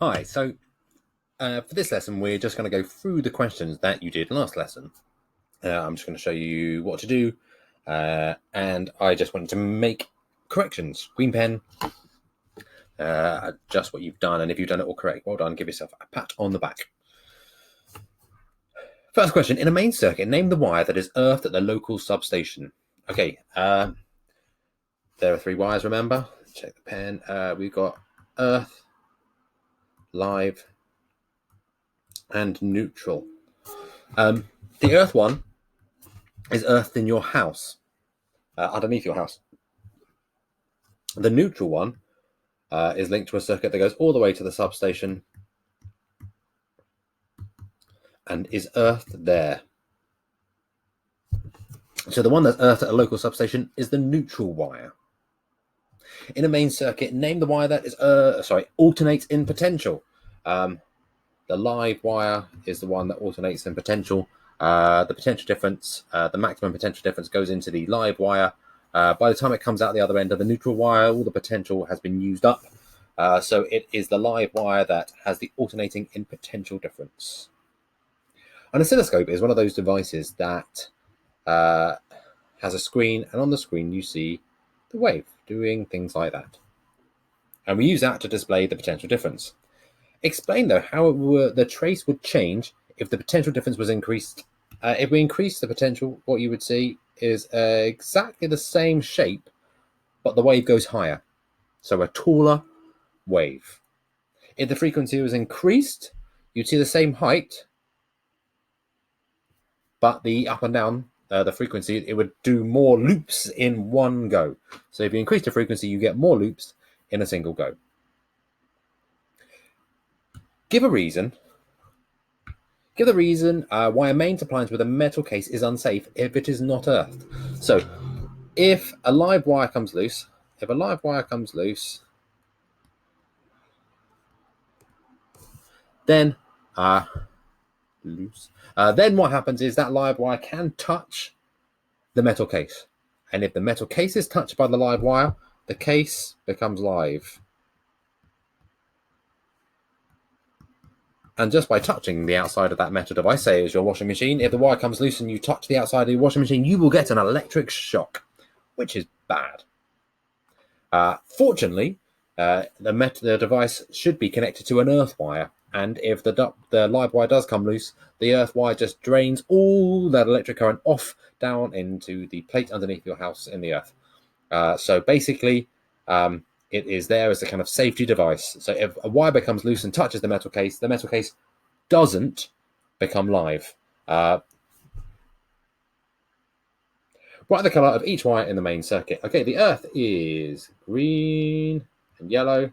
Hi, for this lesson, we're just going to go through the questions that you did last lesson. I'm just going to show you what to do, and I just wanted to make corrections. Green pen, adjust what you've done, and if you've done it all correct, well done, give yourself a pat on the back. First question, in a main circuit, name the wire that is earthed at the local substation. Okay, there are 3 wires, remember? Check the pen. We've got earth, live, and neutral. The earth one is earthed in your house, underneath your house. The neutral one is linked to a circuit that goes all the way to the substation and is earthed there. So the one that's earthed at a local substation is the neutral wire. In a main circuit, name the wire that is alternates in potential. The live wire is the one that alternates in potential. The potential difference, the maximum potential difference, goes into the live wire. By the time it comes out the other end of the neutral wire, all the potential has been used up. So it is the live wire that has the alternating in potential difference. An oscilloscope is one of those devices that has a screen, and on the screen you see the wave doing things like that. And we use that to display the potential difference. Explain, though, how the trace would change if the potential difference was increased. If we increase the potential, what you would see is exactly the same shape, but the wave goes higher. So a taller wave. If the frequency was increased, you'd see the same height, but the up and down, the frequency, it would do more loops in one go. So if you increase the frequency, you get more loops in a single go. Give the reason why a mains appliance with a metal case is unsafe if it is not earthed. So if a live wire comes loose, then then what happens is that live wire can touch the metal case. And if the metal case is touched by the live wire, the case becomes live. And just by touching the outside of that metal device, say it's your washing machine, if the wire comes loose and you touch the outside of your washing machine, you will get an electric shock, which is bad. Fortunately, the device should be connected to an earth wire, and if the live wire does come loose, the earth wire just drains all that electric current off down into the plate underneath your house in the earth. So basically, it is there as a kind of safety device. So if a wire becomes loose and touches the metal case doesn't become live. Write the color of each wire in the main circuit. Okay, the earth is green and yellow.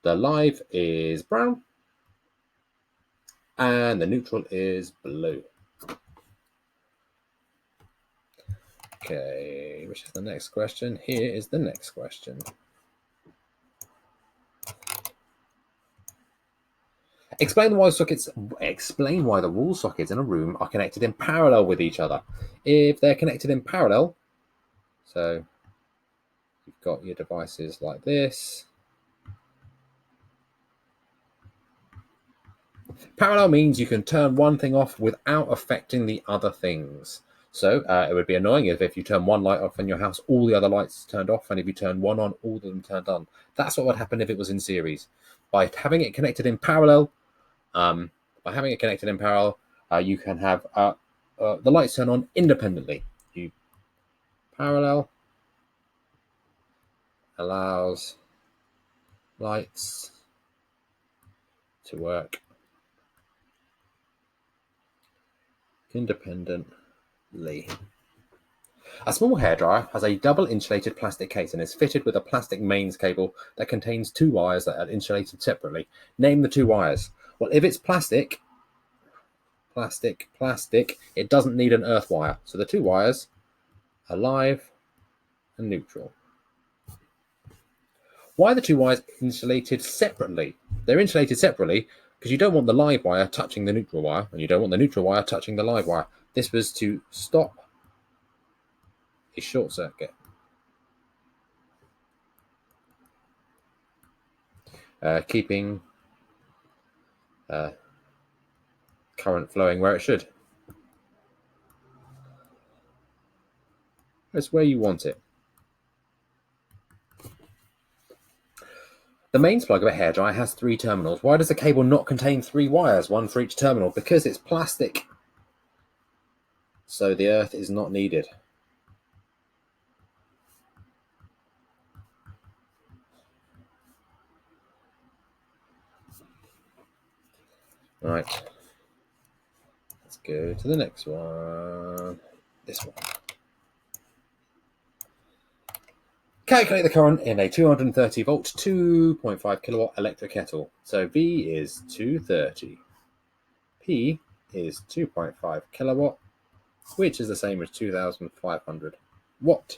The live is brown. And the neutral is blue. Okay, which is the next question? Here is the next question. Explain why the wall sockets in a room are connected in parallel with each other. If they're connected in parallel, so you've got your devices like this. Parallel means you can turn one thing off without affecting the other things. So it would be annoying if you turn one light off in your house, all the other lights turned off, and if you turn one on, all of them turned on. That's what would happen if it was in series. By having it connected in parallel, you can have the lights turn on independently. Parallel allows lights to work independently. A small hairdryer has a double insulated plastic case and is fitted with a plastic mains cable that contains 2 wires that are insulated separately. Name the 2 wires. Well, if it's plastic, it doesn't need an earth wire. So the 2 wires are live and neutral. Why are the 2 wires insulated separately? They're insulated separately because you don't want the live wire touching the neutral wire, and you don't want the neutral wire touching the live wire. This was to stop a short circuit. keeping current flowing where it should. It's where you want it. The mains plug of a hairdryer has 3 terminals. Why does the cable not contain 3 wires, 1 for each terminal? Because it's plastic. So the earth is not needed. Right. Let's go to the next one. This one. Calculate the current in a 230 volt, 2.5 kilowatt electric kettle. So V is 230. P is 2.5 kilowatt, which is the same as 2,500 watt.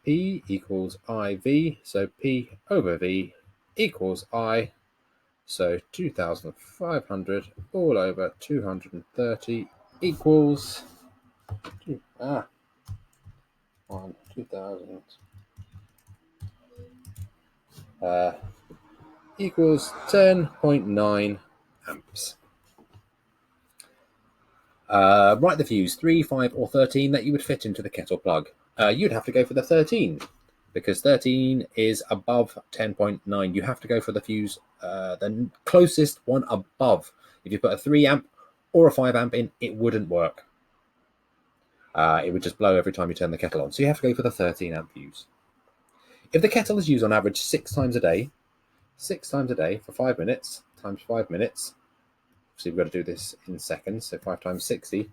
P equals IV, so P over V equals I, so 2,500 all over 230 equals 2,000 equals 10.9 amps. Write the fuse 3, 5, or 13 that you would fit into the kettle plug. You'd have to go for the 13 because 13 is above 10.9. You have to go for the fuse, the closest one above. If you put a 3 amp or a 5 amp in, it wouldn't work. It would just blow every time you turn the kettle on. So you have to go for the 13 amp fuse. If the kettle is used on average 6 times a day for 5 minutes, times 5 minutes, so we've got to do this in seconds, so 5 times 60.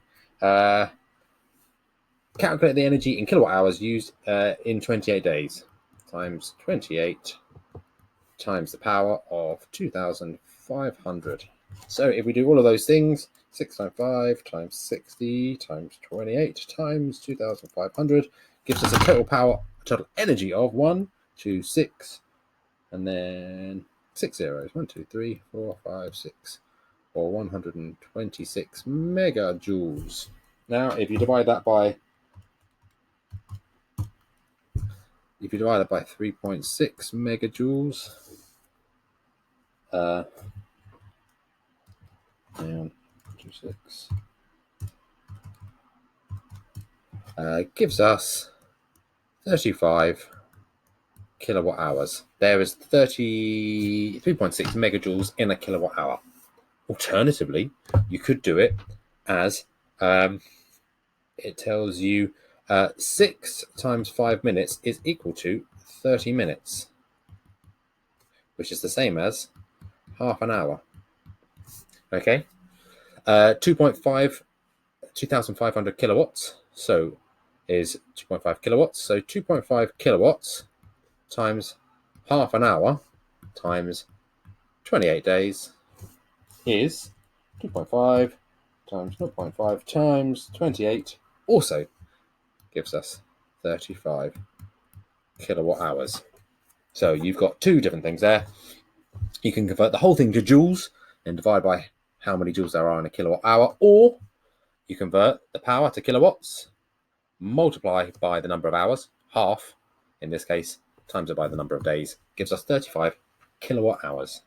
Calculate the energy in kilowatt hours used in 28 days, times 28 times the power of 2,500. So if we do all of those things, 6 times 5 times 60 times 28 times 2,500 gives us a total energy of 1, 2, 6, and then 6 zeros. 1, 2, 3, 4, 5, 6, or 126 megajoules. Now, if you divide that by 3.6 megajoules, gives us 35 kilowatt hours. There is 3.6 megajoules in a kilowatt hour. Alternatively, you could do it as it tells you 6 times 5 minutes is equal to 30 minutes, which is the same as half an hour. Okay, 2,500 kilowatts, so is 2.5 kilowatts. So 2.5 kilowatts times half an hour times 28 days is 2.5 times 0.5 times 28, also gives us 35 kilowatt hours. So you've got 2 different things there. You can convert the whole thing to joules and divide by how many joules there are in a kilowatt hour, or you convert the power to kilowatts, multiply by the number of hours, half in this case, times it by the number of days, gives us 35 kilowatt hours.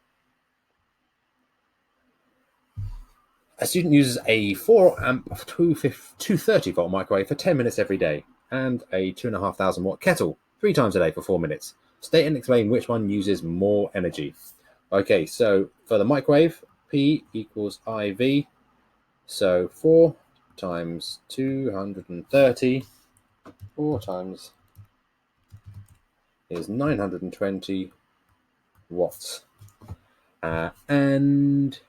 A student uses a 4 amp 230 volt microwave for 10 minutes every day and a 2,500 watt kettle 3 times a day for 4 minutes. State and explain which one uses more energy. Okay, so for the microwave, P equals IV. So 4 times 230, 4 times is 920 watts. And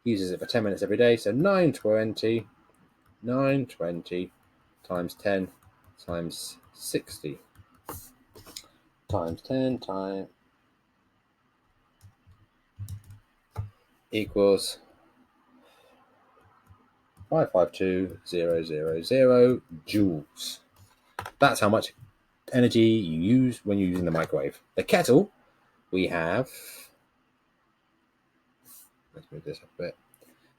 uses it for 10 minutes every day. So 920 times 10 times 60 times 10 times equals 552,000 joules. That's how much energy you use when you're using the microwave. The kettle, we have, let's move this up a bit.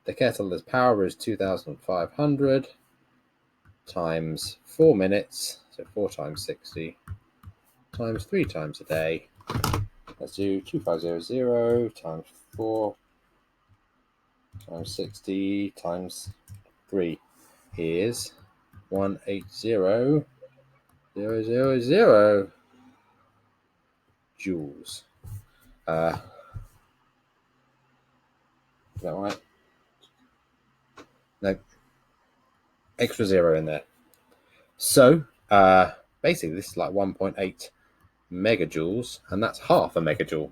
The kettle's power is 2,500 times 4 minutes, so 4 times 60 times 3 times a day. let's do 2500 times 4 times 60 times 3 is 180,000 joules. Is that right? No, extra zero in there. So basically this is like 1.8 megajoules, and that's half a megajoule.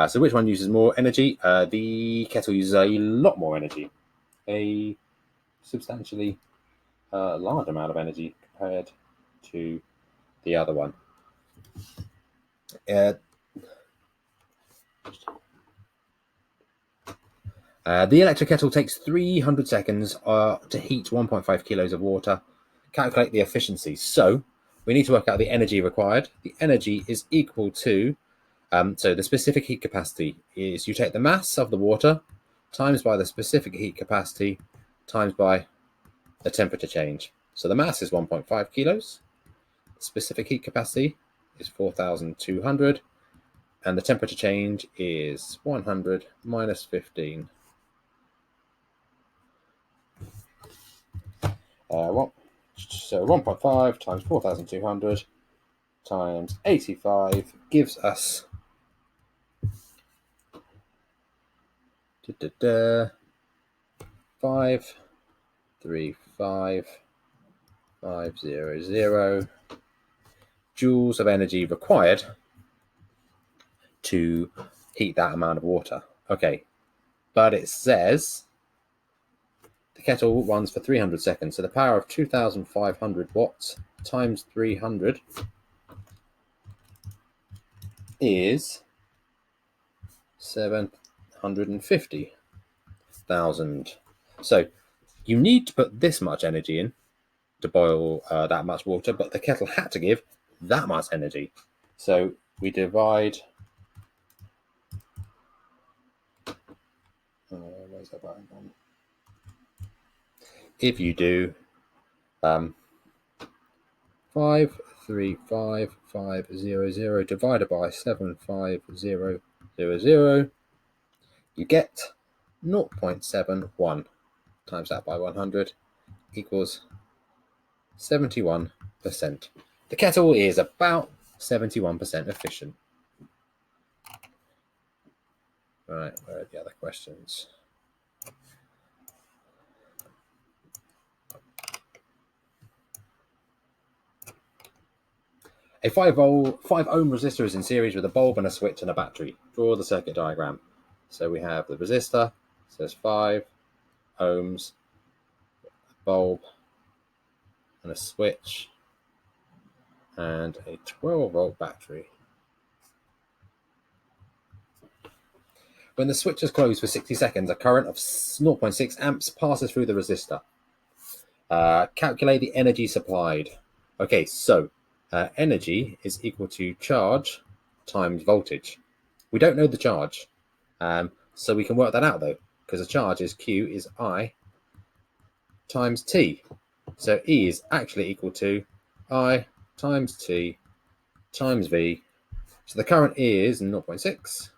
So which one uses more energy? The kettle uses a lot more energy, a substantially large amount of energy compared to the other one. The electric kettle takes 300 seconds to heat 1.5 kilos of water. Calculate the efficiency. So we need to work out the energy required. The energy is equal to, so the specific heat capacity is you take the mass of the water times by the specific heat capacity times by the temperature change. So the mass is 1.5 kilos. The specific heat capacity is 4,200. And the temperature change is 100 minus 15. So 1.5 times 4,200 times 85 gives us 535,500 joules of energy required to heat that amount of water. Okay, but it says the kettle runs for 300 seconds, so the power of 2,500 watts times 300 is 750,000. So you need to put this much energy in to boil that much water, but the kettle had to give that much energy. So we divide. Where's that button gone? If you do 535,500 divided by 75000, you get 0.71. Times that by 100 equals 71%. The kettle is about 71% efficient. Right, where are the other questions? A 5 ohm resistor is in series with a bulb and a switch and a battery. Draw the circuit diagram. So we have the resistor, says 5 ohms, a bulb, and a switch, and a 12-volt battery. When the switch is closed for 60 seconds, a current of 0.6 amps passes through the resistor. Calculate the energy supplied. Okay, so energy is equal to charge times voltage. We don't know the charge, so we can work that out though, because the charge is Q is I times T. So E is actually equal to I times T times V. So the current is 0.6, the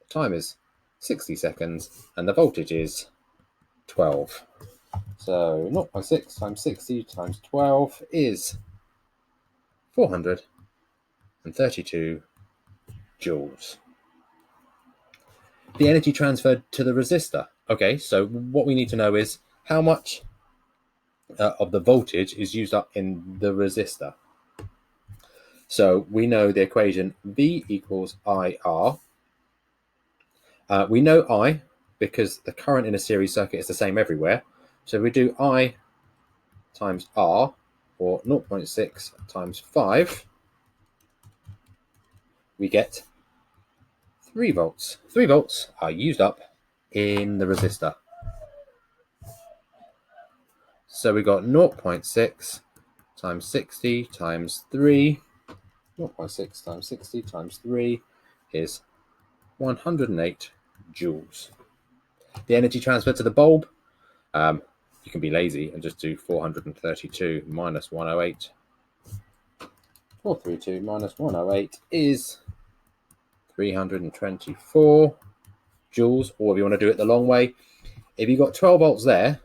time is 60 seconds, and the voltage is 12. So 0.6 times 60 times 12 is 432 joules. The energy transferred to the resistor. Okay, so what we need to know is how much of the voltage is used up in the resistor. So we know the equation V equals IR. We know I because the current in a series circuit is the same everywhere. So we do I times R, or 0.6 times 5, we get 3 volts. 3 volts are used up in the resistor. So we got 0.6 times 60 times 3. 0.6 times 60 times 3 is 108 joules. The energy transferred to the bulb, you can be lazy and just do 432 minus 108. 432 minus 108 is 324 joules, or if you want to do it the long way, if you've got 12 volts there,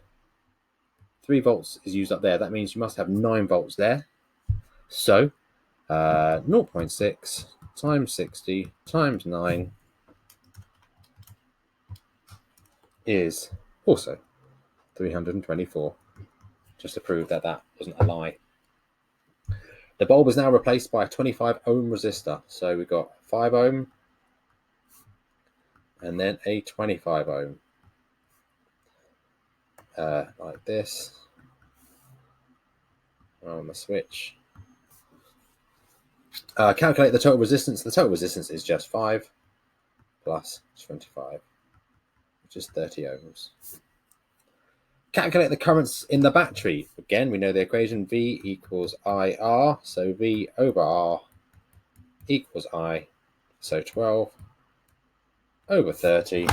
3 volts is used up there. That means you must have 9 volts there. So 0.6 times 60 times 9 is also 324. Just to prove that that wasn't a lie. The bulb is now replaced by a 25 ohm resistor. So we've got 5 ohm and then a 25 ohm. Like this. On the switch. Calculate the total resistance. The total resistance is just 5 plus 25, which is 30 ohms. Calculate the currents in the battery. Again, we know the equation V equals IR. So V over R equals I. So 12 over 30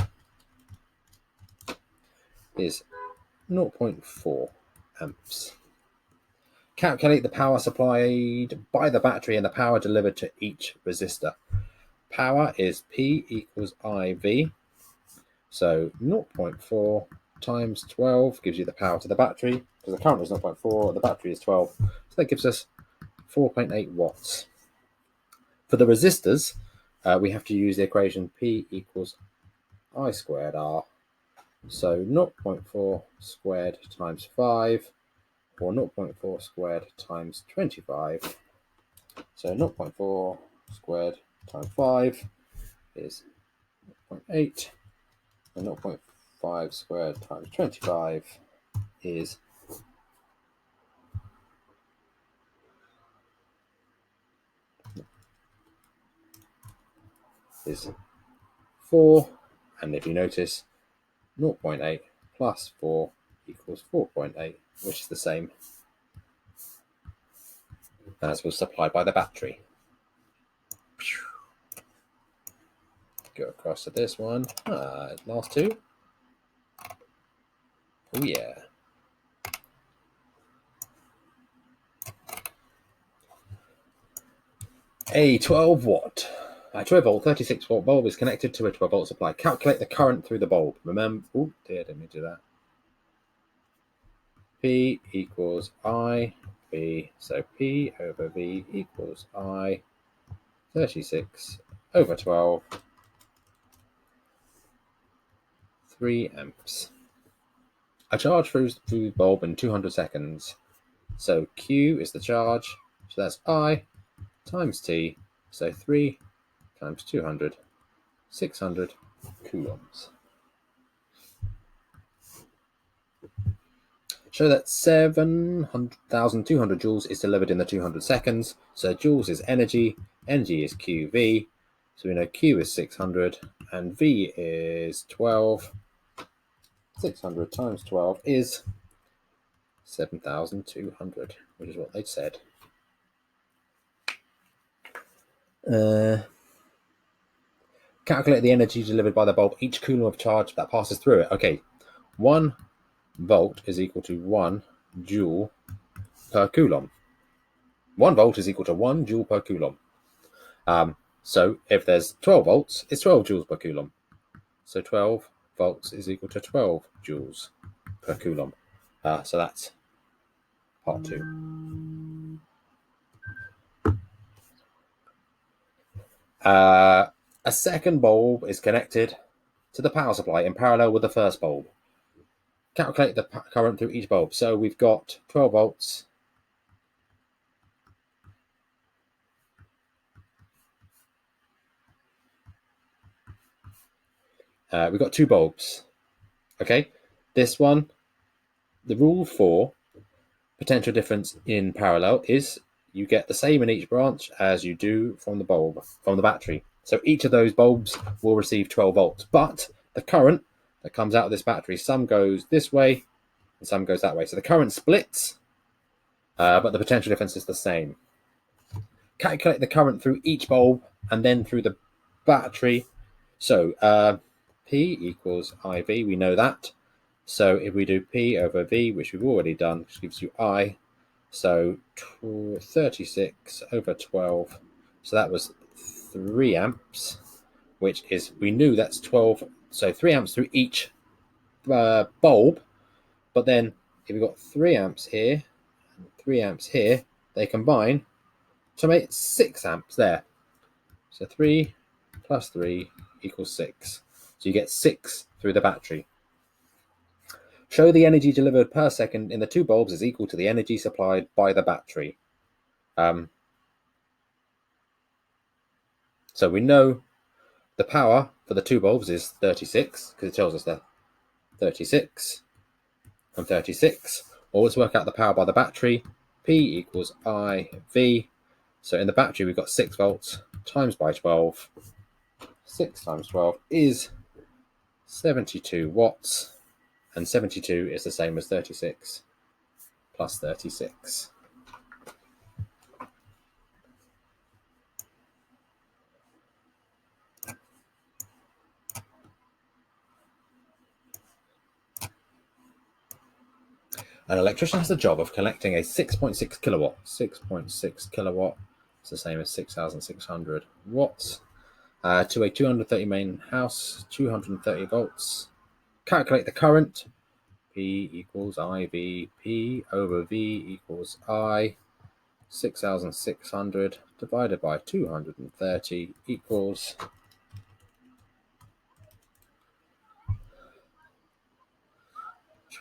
is 0.4 amps. Calculate the power supplied by the battery and the power delivered to each resistor. Power is P equals IV. So 0.4 times 12 gives you the power to the battery, because the current is 0.4, the battery is 12. So that gives us 4.8 watts. For the resistors, we have to use the equation P equals I squared R. So 0.4 squared times 5, or 0.4 squared times 25. So 0.4 squared times 5 is 0.8, and 0.5 squared times 25 is 4, and if you notice, 0.8 plus 4 equals 4.8, which is the same as was supplied by the battery. Go across to this one. Last two. Oh yeah. A 12 volt 36 volt bulb is connected to a 12 volt supply. Calculate the current through the bulb. Remember, oh dear, didn't mean to do that. P equals I V, so P over V equals I 36 over 12, 3 amps. A charge through the bulb in 200 seconds. So Q is the charge, so that's I times T, so 3 times 200, 600 coulombs. Show that 7,200 joules is delivered in the 200 seconds. So joules is energy, energy is QV. So we know Q is 600 and V is 12. 600 times 12 is 7,200, which is what they said. Calculate the energy delivered by the bulb, each coulomb of charge that passes through it. Okay, 1 volt is equal to 1 joule per coulomb. 1 volt is equal to 1 joule per coulomb. So if there's 12 volts, it's 12 joules per coulomb. So 12 volts is equal to 12 joules per coulomb. So that's part 2. A second bulb is connected to the power supply in parallel with the first bulb. Calculate the current through each bulb. So we've got 12 volts. We've got 2 bulbs. Okay, this one, the rule for potential difference in parallel is you get the same in each branch as you do from the bulb, from the battery. So each of those bulbs will receive 12 volts, but the current that comes out of this battery, some goes this way and some goes that way. So the current splits, but the potential difference is the same. Calculate the current through each bulb and then through the battery. So P equals IV, we know that. So if we do P over V, which we've already done, which gives you I, so 36 over 12, so that was 3 amps. which is, we knew that's 12, so 3 amps through each bulb. But then if we've got 3 amps here and 3 amps here, they combine to make 6 amps there. So 3 plus 3 equals 6. So you get 6 through the battery. Show the energy delivered per second in the 2 bulbs is equal to the energy supplied by the battery. So we know the power for the 2 bulbs is 36, because it tells us that 36 and 36. Or let's work out the power by the battery. P equals IV. So in the battery, we've got 6 volts times by 12. 6 times 12 is 72 watts. And 72 is the same as 36 plus 36. An electrician has the job of collecting a 6.6 kilowatt. 6.6 kilowatt is the same as 6,600 watts to a 230 main house, 230 volts. Calculate the current. P equals IV. P over V equals I. 6,600 divided by 230 equals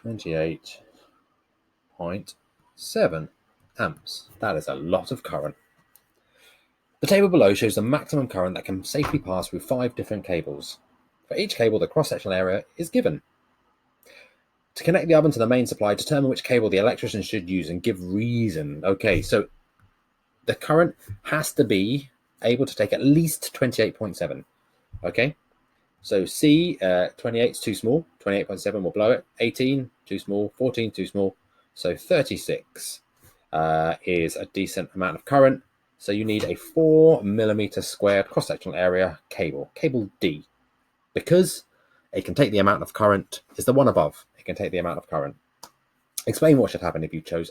28.7 amps. That is a lot of current. The table below shows the maximum current that can safely pass through 5 different cables. For each cable, the cross-sectional area is given. To connect the oven to the main supply, determine which cable the electrician should use and give reason. Okay, so the current has to be able to take at least 28.7. Okay, so C, 28 is too small. 28.7 will blow it. 18, too small. 14, too small. So 36 is a decent amount of current. So you need a 4 millimeter squared cross-sectional area cable, cable D, because it can take the amount of current, is the one above. It can take the amount of current. Explain what should happen if you chose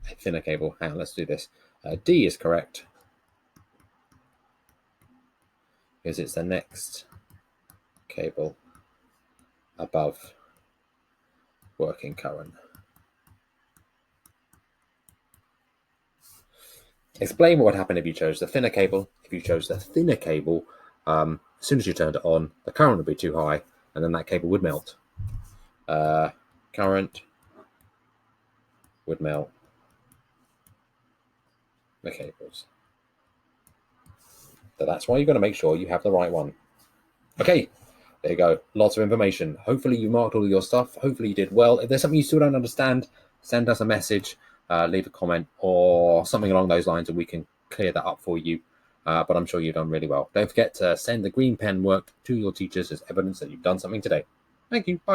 a thinner cable. Hang on, let's do this. D is correct, because it's the next cable above working current. Explain what would happen if you chose the thinner cable. If you chose the thinner cable, as soon as you turned it on, the current would be too high, and then that cable would melt. Current would melt the cables. So that's why you've got to make sure you have the right one. Okay, there you go. Lots of information. Hopefully you marked all of your stuff. Hopefully you did well. If there's something you still don't understand, send us a message, leave a comment or something along those lines, and we can clear that up for you. But I'm sure you've done really well. Don't forget to send the green pen work to your teachers as evidence that you've done something today. Thank you. Bye.